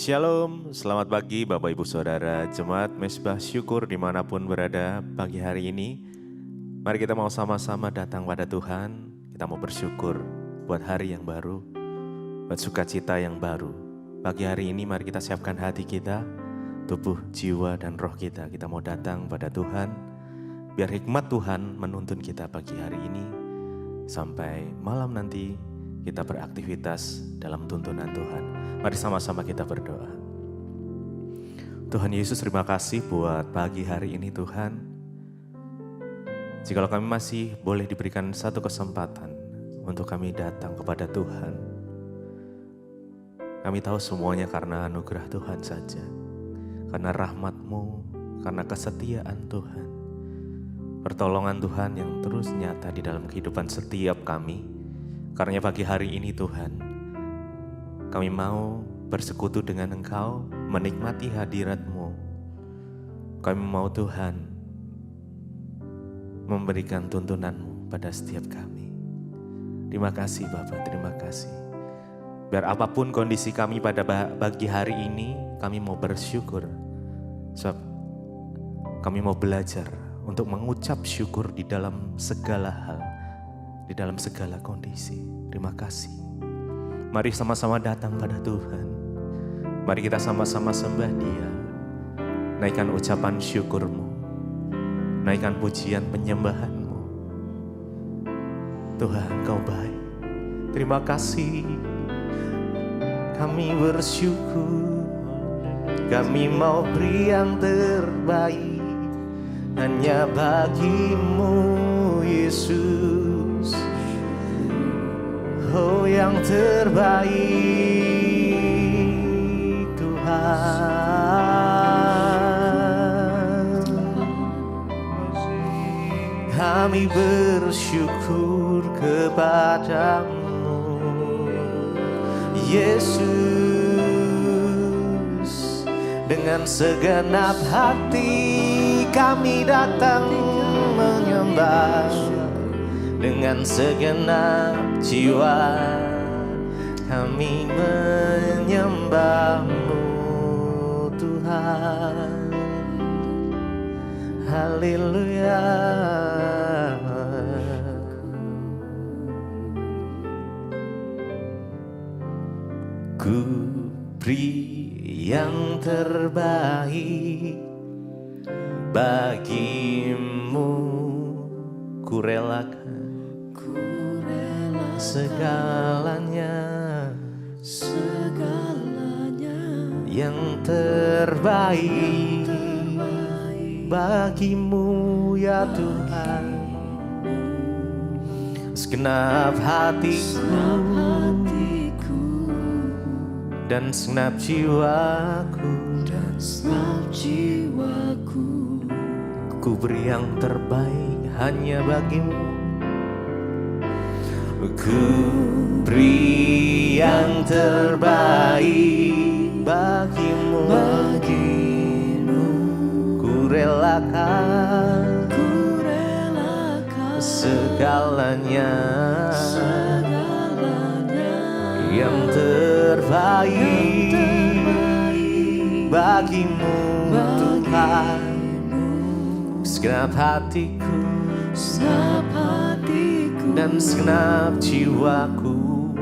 Shalom, selamat pagi Bapak Ibu Saudara Jemaat Mezbah Syukur dimanapun berada pagi hari ini. Mari kita mau sama-sama datang pada Tuhan. Kita mau bersyukur buat hari yang baru, buat sukacita yang baru. Pagi hari ini mari kita siapkan hati kita, tubuh, jiwa, dan roh kita. Kita mau datang pada Tuhan, biar hikmat Tuhan menuntun kita pagi hari ini. Sampai malam nanti kita beraktivitas dalam tuntunan Tuhan. Mari sama-sama kita berdoa. Tuhan Yesus, terima kasih buat pagi hari ini Tuhan. Jikalau kami masih boleh diberikan satu kesempatan untuk kami datang kepada Tuhan. Kami tahu semuanya karena anugerah Tuhan saja. Karena rahmat-Mu, karena kesetiaan Tuhan. Pertolongan Tuhan yang terus nyata di dalam kehidupan setiap kami. Karena pagi hari ini Tuhan, kami mau bersekutu dengan Engkau, menikmati hadirat-Mu. Kami mau Tuhan memberikan tuntunan-Mu pada setiap kami. Terima kasih Bapak, terima kasih. Biar apapun kondisi kami pada pagi hari ini, kami mau bersyukur. Sebab kami mau belajar untuk mengucap syukur di dalam segala hal, di dalam segala kondisi. Terima kasih. Mari sama-sama datang pada Tuhan. Mari kita sama-sama sembah Dia. Naikkan ucapan syukur-Mu. Naikkan pujian penyembahan-Mu. Tuhan, Kau baik. Terima kasih. Kami bersyukur. Kami mau beri yang terbaik. Hanya bagi-Mu, Yesus. Oh, yang terbaik Tuhan. Kami bersyukur kepadamu, Yesus. Dengan segenap hati kami datang menyembah. Dengan segenap jiwa kami menyembah-Mu Tuhan. Haleluya. Ku beri yang terbaik bagimu, ku relakan segalanya, yang terbaik bagimu ya Tuhan. Segenap hatiku dan segenap jiwaku, ku beri yang terbaik hanya bagimu. Ku beri yang terbaik bagimu, ku relakan segalanya, yang terbaik bagimu Tuhan. Segenap hatiku dan segenap jiwaku,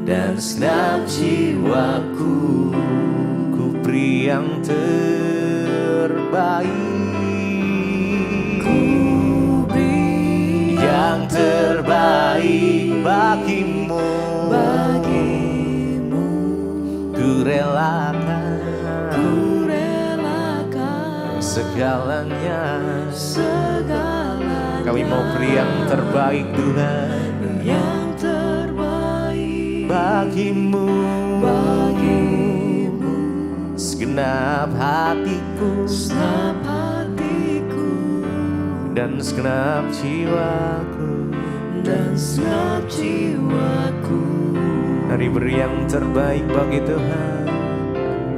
dan segenap jiwaku, ku beri yang terbaik, ku beri yang terbaik bagimu, ku relakan segalanya. Kami mau beri yang terbaik Tuhan, yang terbaik bagimu, segenap hatiku, dan segenap jiwaku, Mari beri yang terbaik bagi Tuhan.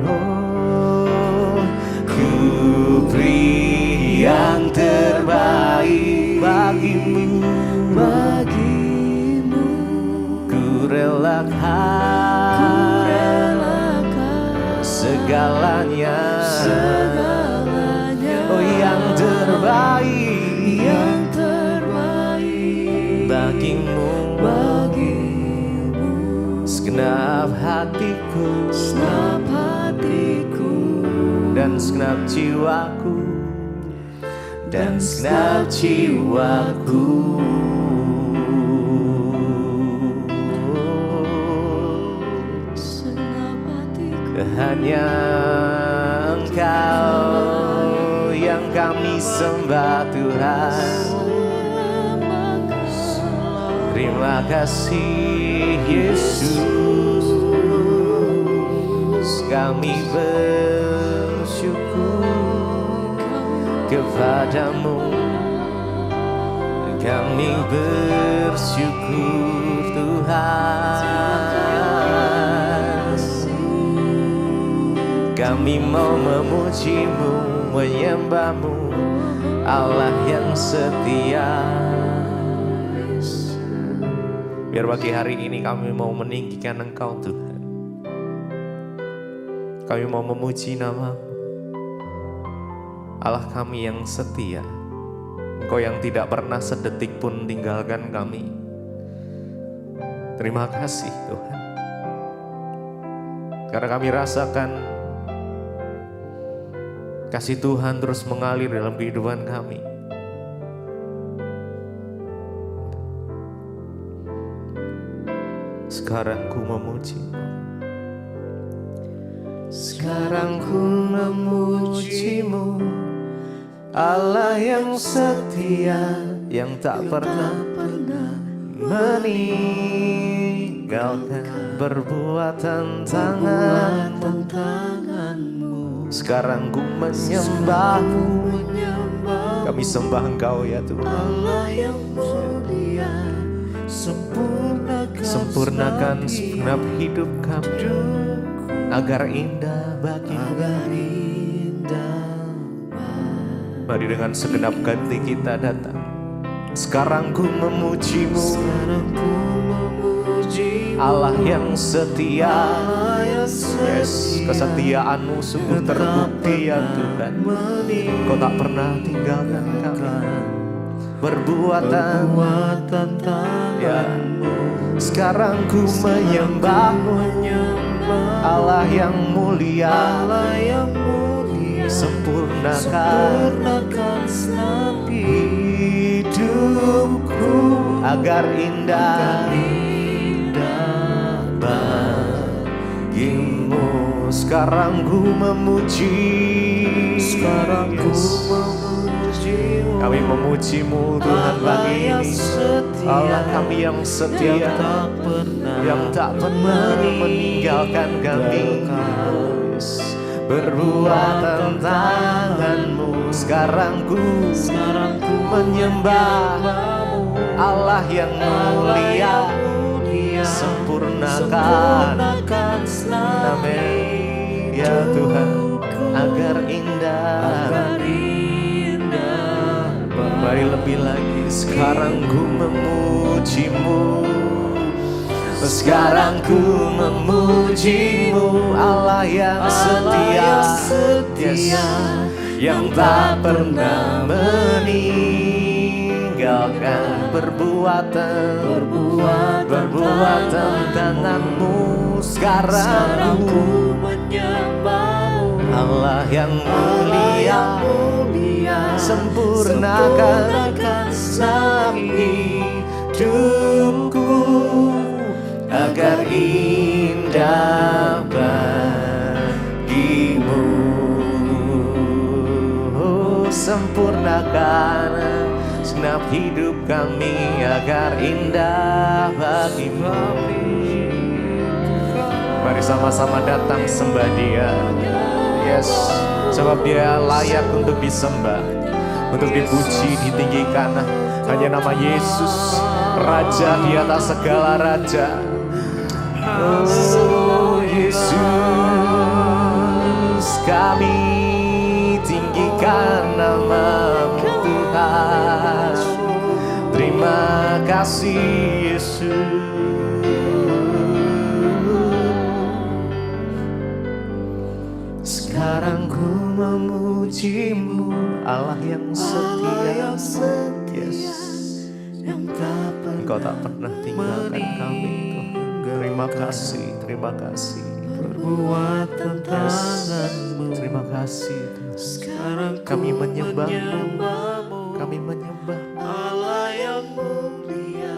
Oh, ku beri yang terbaik bagimu, ku relakan segalanya, oh yang terbaik bagimu, segenap hatiku dan segenap jiwaku, dan segenap jiwaku. Hanya Engkau yang kami sembah Tuhan. Terima kasih Yesus, kami bersyukur kepadamu, kami bersyukur Tuhan. Kami mau memuji-Mu, menyembah-Mu, Allah yang setia. Biar pagi hari ini kami mau meninggikan Engkau Tuhan. Kami mau memuji nama-Mu, Allah kami yang setia. Engkau yang tidak pernah sedetik pun tinggalkan kami. Terima kasih Tuhan, karena kami rasakan kasih Tuhan terus mengalir dalam kehidupan kami. Sekarang ku memuji-Mu, sekarang ku memuji-Mu, Allah yang setia, yang tak pernah meninggalkan perbuatan tangan-Mu. Sekarang ku menyembah-Mu, kami sembah Engkau ya Tuhan. Allah yang mulia, sempurnakan segenap hidup kami agar indah bagimu. Mari dengan segenap hati kita datang. Sekarang ku memuji-Mu, Allah yang setia. Yes, kesetiaan-Mu sungguh terbukti ya Tuhan. Kau tak pernah tinggalkan kami. Perbuatan ya. Sekarang ku menyembah-Mu, Allah yang mulia, sempurnakan hidupku agar indah bagimu. Sekarang ku memuji, kami memuji-Mu Tuhan pagi ini. Allah kami yang setia, yang tak pernah meninggalkan kami. Perbuatan tangan-Mu, sekarang ku menyembah-Mu, Allah yang mulia, sempurnakan amin ya Tuhan agar indah. Mari lebih lagi, sekarang ku memuji-Mu, sekarang ku memuji-Mu, Allah yang setia, yes, yang tak pernah meninggalkan perbuatan tangan-Mu. Sekarang ku menyembah-Mu, Allah yang mulia, sempurnakan hidupku agar indah bagimu. Sempurnakan segenap hidup kami agar indah bagimu. Mari sama-sama datang sembah Dia. Yes, sebab Dia layak untuk disembah, untuk dipuji, ditinggikan. Hanya nama Yesus, Raja di atas segala raja. Oh Yesus, kami tinggikan nama-Mu Tuhan. Terima kasih Yesus. memuji-Mu, Allah yang setia, yes. Engkau tak pernah tinggalkan kami, Tuhan. Terima kasih, terima kasih. Perbuatan tangan-Mu, terima kasih, Tuhan. Sekarang kami menyembah-Mu, kami menyembah Allah yang mulia.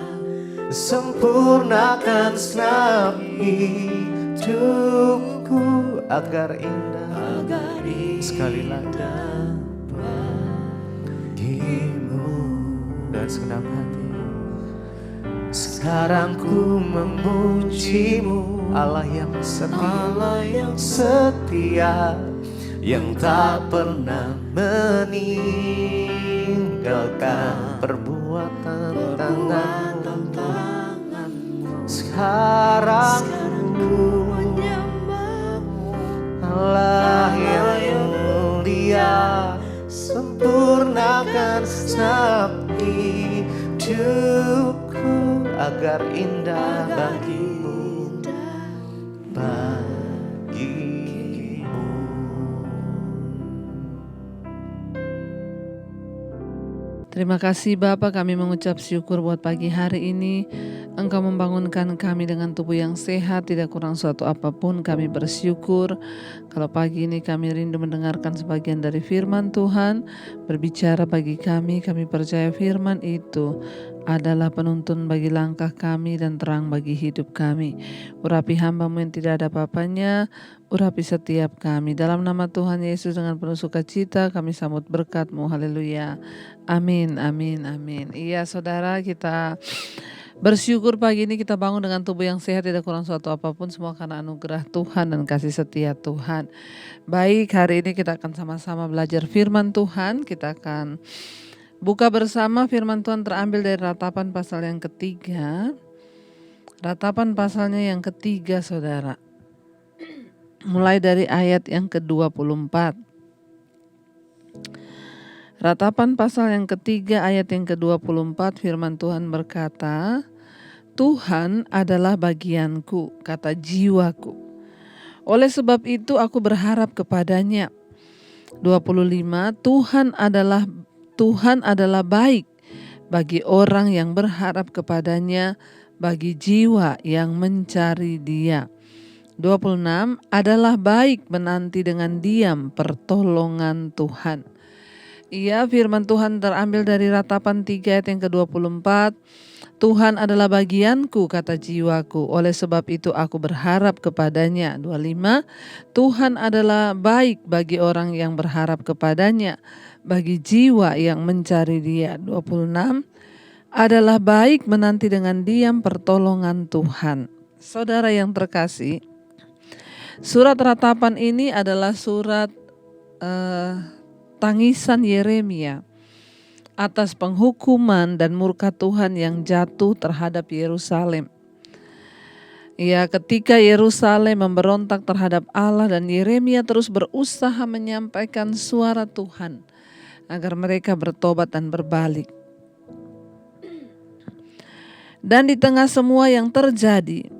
Sempurnakan segenap hidupku agar indah, sekali lagi bagimu dan segenap hati. Sekarang ku memuji-Mu, Allah yang setia, yang tak pernah meninggalkan perbuatan tangan-Mu. Sekarang ku menyembah-Mu, Allah yang mulia, sempurnakan segenap hidupku agar indah bagimu, bagimu. Terima kasih Bapa, kami mengucap syukur buat pagi hari ini. Engkau membangunkan kami dengan tubuh yang sehat, tidak kurang suatu apapun. Kami bersyukur kalau pagi ini kami rindu mendengarkan sebagian dari firman Tuhan. Berbicara bagi kami percaya firman itu adalah penuntun bagi langkah kami dan terang bagi hidup kami. Urapi hamba-Mu yang tidak ada apa-apanya, urapi setiap kami. Dalam nama Tuhan Yesus dengan penuh sukacita kami sambut berkat-Mu. Haleluya. Amin, amin, amin. Iya saudara, kita bersyukur pagi ini kita bangun dengan tubuh yang sehat, tidak kurang suatu apapun, semua karena anugerah Tuhan dan kasih setia Tuhan. Baik, hari ini kita akan sama-sama belajar firman Tuhan. Kita akan buka bersama firman Tuhan terambil dari Ratapan pasal yang ketiga. Ratapan pasalnya yang ketiga saudara. Mulai dari ayat yang ke-24. Ratapan pasal yang ketiga ayat yang ke-24, firman Tuhan berkata, Tuhan adalah bagianku, kata jiwaku. Oleh sebab itu aku berharap kepadanya. 25, Tuhan adalah baik bagi orang yang berharap kepadanya, bagi jiwa yang mencari Dia. 26, adalah baik menanti dengan diam pertolongan Tuhan. Iya, firman Tuhan terambil dari Ratapan 3 ayat yang ke-24. Tuhan adalah bagianku, kata jiwaku. Oleh sebab itu aku berharap kepadanya. 25. Tuhan adalah baik bagi orang yang berharap kepadanya, bagi jiwa yang mencari Dia. 26. Adalah baik menanti dengan diam pertolongan Tuhan. Saudara yang terkasih, surat Ratapan ini adalah surat tangisan Yeremia atas penghukuman dan murka Tuhan yang jatuh terhadap Yerusalem. Ya, ketika Yerusalem memberontak terhadap Allah dan Yeremia terus berusaha menyampaikan suara Tuhan agar mereka bertobat dan berbalik. Dan di tengah semua yang terjadi,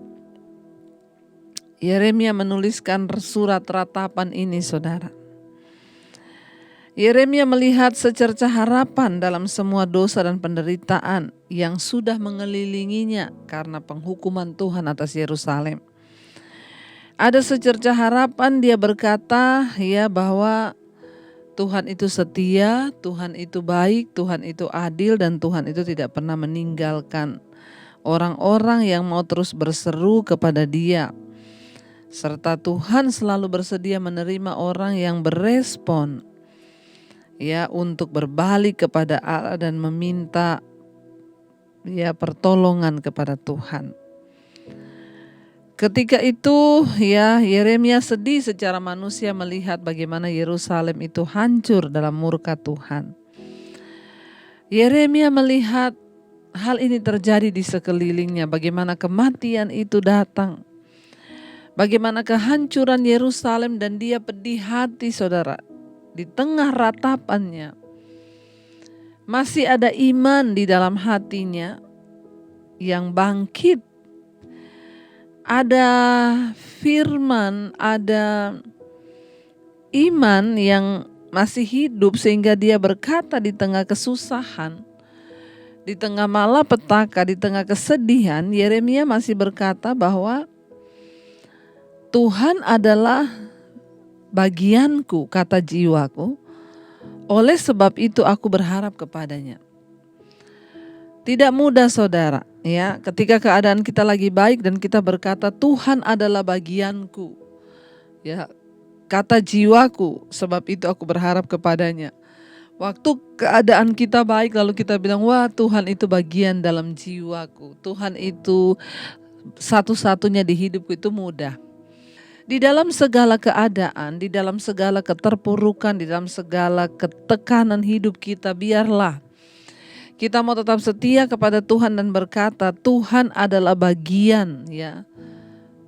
Yeremia menuliskan surat Ratapan ini, saudara. Yeremia melihat secercah harapan dalam semua dosa dan penderitaan yang sudah mengelilinginya karena penghukuman Tuhan atas Yerusalem. Ada secercah harapan, dia berkata ya bahwa Tuhan itu setia, Tuhan itu baik, Tuhan itu adil, dan Tuhan itu tidak pernah meninggalkan orang-orang yang mau terus berseru kepada Dia. Serta Tuhan selalu bersedia menerima orang yang berespon ya untuk berbalik kepada Allah dan meminta ya pertolongan kepada Tuhan. Ketika itu ya Yeremia sedih secara manusia melihat bagaimana Yerusalem itu hancur dalam murka Tuhan. Yeremia melihat hal ini terjadi di sekelilingnya, bagaimana kematian itu datang, bagaimana kehancuran Yerusalem, dan dia pedih hati, saudara. Di tengah ratapannya masih ada iman di dalam hatinya yang bangkit. Ada firman, ada iman yang masih hidup sehingga dia berkata di tengah kesusahan, di tengah malapetaka, di tengah kesedihan, Yeremia masih berkata bahwa Tuhan adalah bagianku, kata jiwaku, oleh sebab itu aku berharap kepadanya. Tidak mudah saudara, ya, ketika keadaan kita lagi baik dan kita berkata Tuhan adalah bagianku, ya, kata jiwaku, sebab itu aku berharap kepadanya. Waktu keadaan kita baik lalu kita bilang, wah Tuhan itu bagian dalam jiwaku, Tuhan itu satu-satunya di hidupku, itu mudah. Di dalam segala keadaan, di dalam segala keterpurukan, di dalam segala ketekanan hidup kita, biarlah kita mau tetap setia kepada Tuhan dan berkata Tuhan adalah bagian, ya,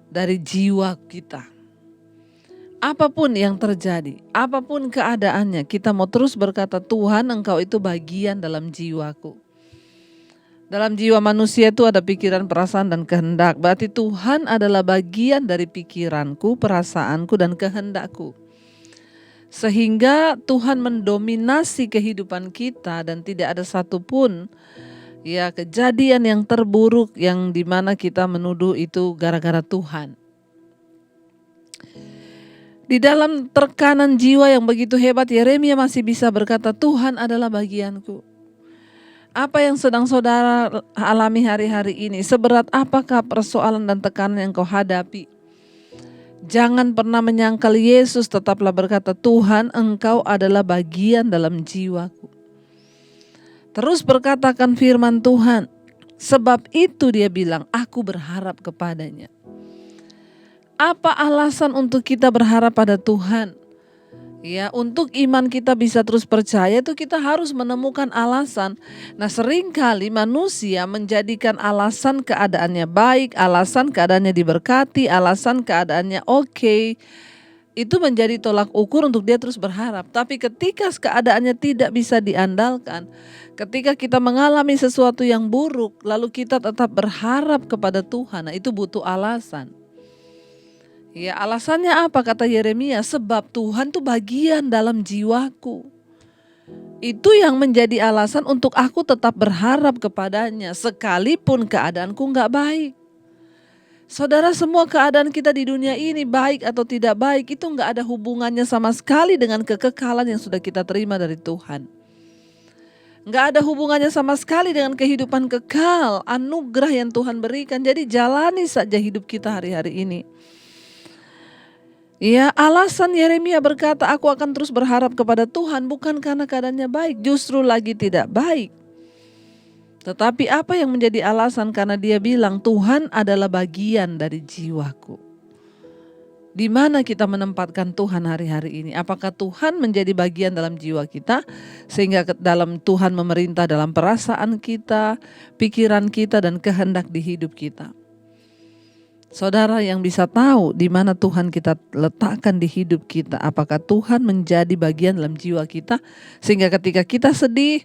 dari jiwa kita. Apapun yang terjadi, apapun keadaannya, kita mau terus berkata Tuhan Engkau itu bagian dalam jiwaku. Dalam jiwa manusia itu ada pikiran, perasaan, dan kehendak. Berarti Tuhan adalah bagian dari pikiranku, perasaanku, dan kehendakku. Sehingga Tuhan mendominasi kehidupan kita dan tidak ada satupun, ya, kejadian yang terburuk yang dimana kita menuduh itu gara-gara Tuhan. Di dalam tekanan jiwa yang begitu hebat, Yeremia masih bisa berkata Tuhan adalah bagianku. Apa yang sedang saudara alami hari-hari ini? Seberat apakah persoalan dan tekanan yang kau hadapi? Jangan pernah menyangkal Yesus, tetaplah berkata Tuhan Engkau adalah bagian dalam jiwaku. Terus berkatakan firman Tuhan, sebab itu dia bilang aku berharap kepadanya. Apa alasan untuk kita berharap pada Tuhan? Ya, untuk iman kita bisa terus percaya itu kita harus menemukan alasan. Nah, seringkali manusia menjadikan alasan keadaannya baik, alasan keadaannya diberkati, alasan keadaannya oke, itu menjadi tolak ukur untuk dia terus berharap. Tapi ketika keadaannya tidak bisa diandalkan, ketika kita mengalami sesuatu yang buruk, lalu kita tetap berharap kepada Tuhan, nah itu butuh alasan. Ya, alasannya apa kata Yeremia? Sebab Tuhan tuh bagian dalam jiwaku. Itu yang menjadi alasan untuk aku tetap berharap kepadanya sekalipun keadaanku gak baik. Saudara, semua keadaan kita di dunia ini baik atau tidak baik itu gak ada hubungannya sama sekali dengan kekekalan yang sudah kita terima dari Tuhan. Gak ada hubungannya sama sekali dengan kehidupan kekal, anugerah yang Tuhan berikan. Jadi jalani saja hidup kita hari-hari ini. Ya, alasan Yeremia berkata aku akan terus berharap kepada Tuhan bukan karena keadaannya baik, justru lagi tidak baik. Tetapi apa yang menjadi alasan? Karena dia bilang Tuhan adalah bagian dari jiwaku. Di mana kita menempatkan Tuhan hari-hari ini? Apakah Tuhan menjadi bagian dalam jiwa kita sehingga dalam Tuhan memerintah dalam perasaan kita, pikiran kita, dan kehendak di hidup kita? Saudara yang bisa tahu di mana Tuhan kita letakkan di hidup kita, apakah Tuhan menjadi bagian dalam jiwa kita sehingga ketika kita sedih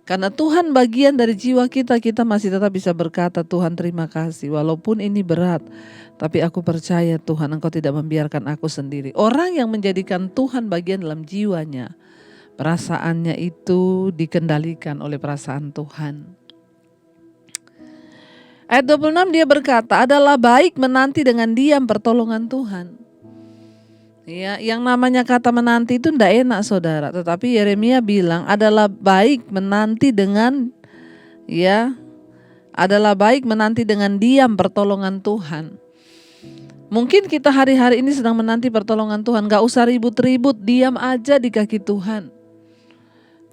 karena Tuhan bagian dari jiwa kita, kita masih tetap bisa berkata Tuhan terima kasih walaupun ini berat, tapi aku percaya Tuhan Engkau tidak membiarkan aku sendiri. Orang yang menjadikan Tuhan bagian dalam jiwanya, perasaannya itu dikendalikan oleh perasaan Tuhan. Ayat 26 dia berkata, adalah baik menanti dengan diam pertolongan Tuhan. Ya, yang namanya kata menanti itu tidak enak saudara. Tetapi Yeremia bilang adalah baik menanti dengan, ya, adalah baik menanti dengan diam pertolongan Tuhan. Mungkin kita hari-hari ini sedang menanti pertolongan Tuhan. Gak usah ribut-ribut, diam aja di kaki Tuhan.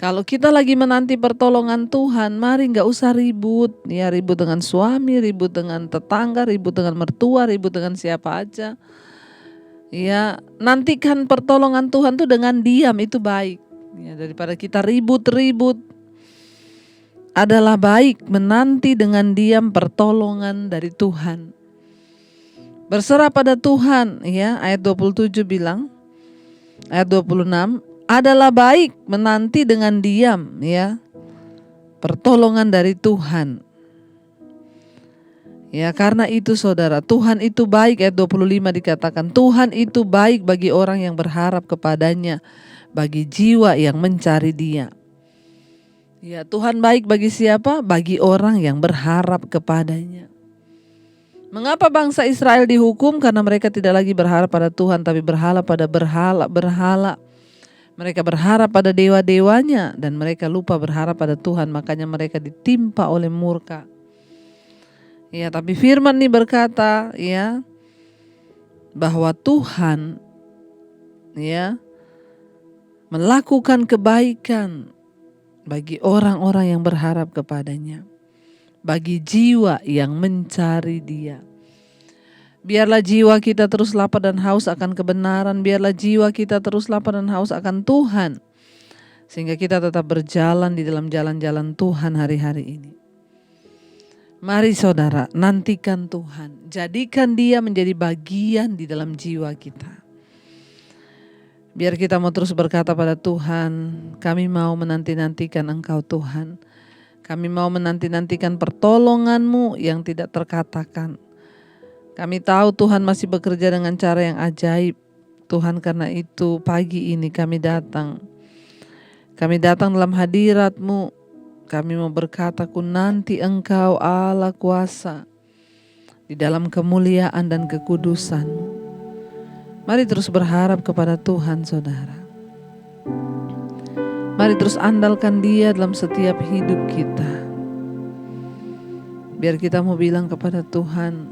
Kalau kita lagi menanti pertolongan Tuhan, mari gak usah ribut. Ya, ribut dengan suami, ribut dengan tetangga, ribut dengan mertua, ribut dengan siapa aja. Ya, nantikan pertolongan Tuhan tuh dengan diam, itu baik. Ya, daripada kita ribut-ribut. Adalah baik menanti dengan diam pertolongan dari Tuhan. Berserah pada Tuhan, ya, ayat 27 bilang, ayat 26, adalah baik menanti dengan diam, ya, pertolongan dari Tuhan. Ya, karena itu saudara, Tuhan itu baik, ayat 25 dikatakan, Tuhan itu baik bagi orang yang berharap kepadanya, bagi jiwa yang mencari Dia. Ya, Tuhan baik bagi siapa? Bagi orang yang berharap kepadanya. Mengapa bangsa Israel dihukum? Karena mereka tidak lagi berharap pada Tuhan, tapi berharap pada berhala. Mereka berharap pada dewa-dewanya dan mereka lupa berharap pada Tuhan, makanya mereka ditimpa oleh murka. Ya, tapi firman ini berkata ya bahwa Tuhan ya melakukan kebaikan bagi orang-orang yang berharap kepadanya, bagi jiwa yang mencari Dia. Biarlah jiwa kita terus lapar dan haus akan kebenaran, biarlah jiwa kita terus lapar dan haus akan Tuhan, sehingga kita tetap berjalan di dalam jalan-jalan Tuhan hari-hari ini. Mari saudara, nantikan Tuhan, jadikan Dia menjadi bagian di dalam jiwa kita. Biar kita mau terus berkata pada Tuhan, kami mau menanti-nantikan Engkau Tuhan. Kami mau menanti-nantikan pertolongan-Mu yang tidak terkatakan. Kami tahu Tuhan masih bekerja dengan cara yang ajaib. Tuhan, karena itu pagi ini kami datang. Kami datang dalam hadirat-Mu. Kami mau berkata, ku nanti Engkau Allah kuasa di dalam kemuliaan dan kekudusan-Mu. Mari terus berharap kepada Tuhan saudara. Mari terus andalkan Dia dalam setiap hidup kita. Biar kita mau bilang kepada Tuhan,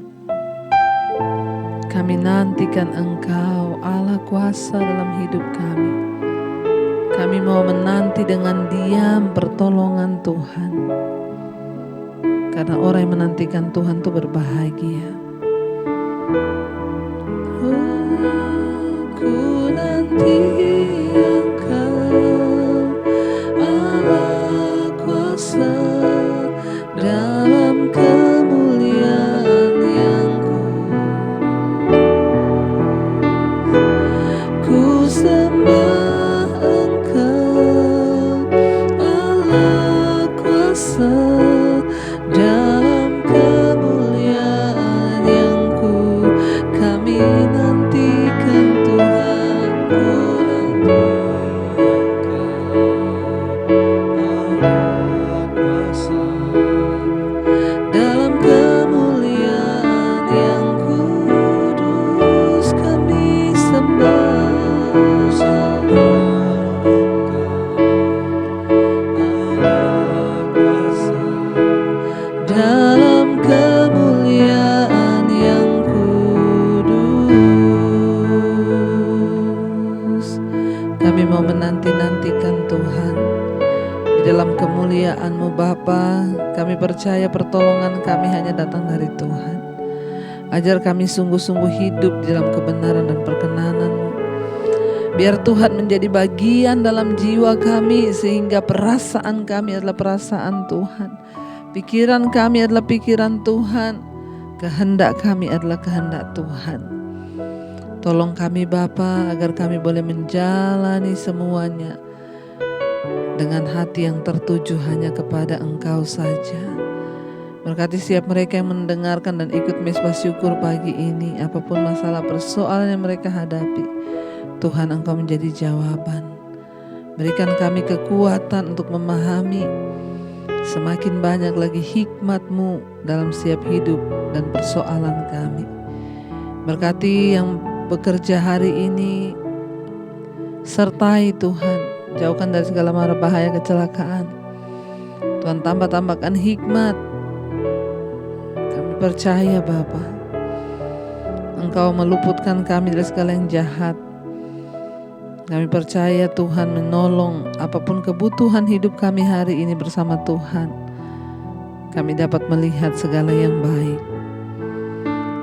kami nantikan Engkau Allah kuasa dalam hidup kami. Kami mau menanti dengan diam pertolongan Tuhan. Karena orang yang menantikan Tuhan itu berbahagia. Ku nanti Engkau Allah kuasa dalam kemuliaan yang ku sembah Engkau Allah kuasa dalam kemuliaan yang kami nantikan Tuhan. Ku dalam kemuliaan yang kudus kami sembah. Dalam kemuliaan yang kudus kami mau menanti-nantikan Tuhan. Di dalam kemuliaan-Mu Bapa, kami percaya pertolongan kami hanya datang dari Tuhan. Ajar kami sungguh-sungguh hidup di dalam kebenaran dan perkenanan-Mu. Biar Tuhan menjadi bagian dalam jiwa kami, sehingga perasaan kami adalah perasaan Tuhan, pikiran kami adalah pikiran Tuhan, kehendak kami adalah kehendak Tuhan. Tolong kami Bapa agar kami boleh menjalani semuanya dengan hati yang tertuju hanya kepada Engkau saja. Berkati setiap mereka yang mendengarkan dan ikut mesbah syukur pagi ini, apapun masalah persoalan yang mereka hadapi, Tuhan Engkau menjadi jawaban. Berikan kami kekuatan untuk memahami semakin banyak lagi hikmat-Mu dalam setiap hidup dan persoalan kami. Berkati yang bekerja hari ini, sertai Tuhan, jauhkan dari segala mara bahaya kecelakaan. Tuhan tambahkan hikmat. Kami percaya Bapa, Engkau meluputkan kami dari segala yang jahat. Kami percaya Tuhan menolong apapun kebutuhan hidup kami hari ini bersama Tuhan. Kami dapat melihat segala yang baik.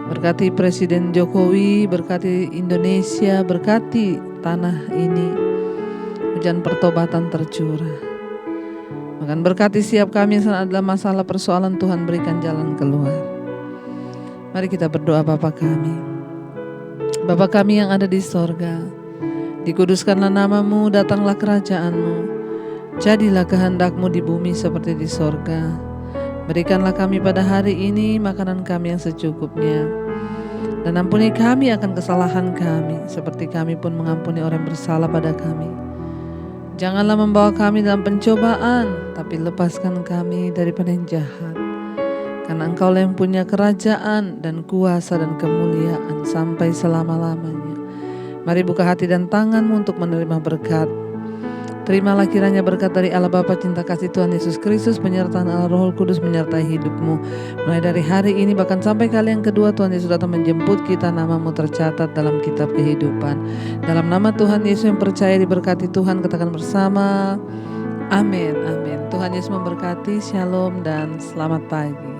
Berkati Presiden Jokowi, berkati Indonesia, berkati tanah ini. Hujan pertobatan tercurah. Bahkan berkati setiap kami yang adalah masalah persoalan, Tuhan berikan jalan keluar. Mari kita berdoa. Bapa kami. Bapa kami yang ada di sorga, dikuduskanlah nama-Mu, datanglah kerajaan-Mu. Jadilah kehendak-Mu di bumi seperti di sorga. Berikanlah kami pada hari ini makanan kami yang secukupnya. Dan ampuni kami akan kesalahan kami, seperti kami pun mengampuni orang yang bersalah pada kami. Janganlah membawa kami dalam pencobaan, tapi lepaskan kami daripada yang jahat. Karena Engkau yang punya kerajaan dan kuasa dan kemuliaan sampai selama-lamanya. Mari buka hati dan tanganmu untuk menerima berkat. Terimalah kiranya berkat dari Allah Bapa, cinta kasih Tuhan Yesus Kristus, penyertaan Allah Roh Kudus menyertai hidupmu. Mulai dari hari ini bahkan sampai kali yang kedua Tuhan Yesus datang menjemput kita, namamu tercatat dalam kitab kehidupan. Dalam nama Tuhan Yesus yang percaya diberkati Tuhan, katakan bersama, amin, amin. Tuhan Yesus memberkati, shalom dan selamat pagi.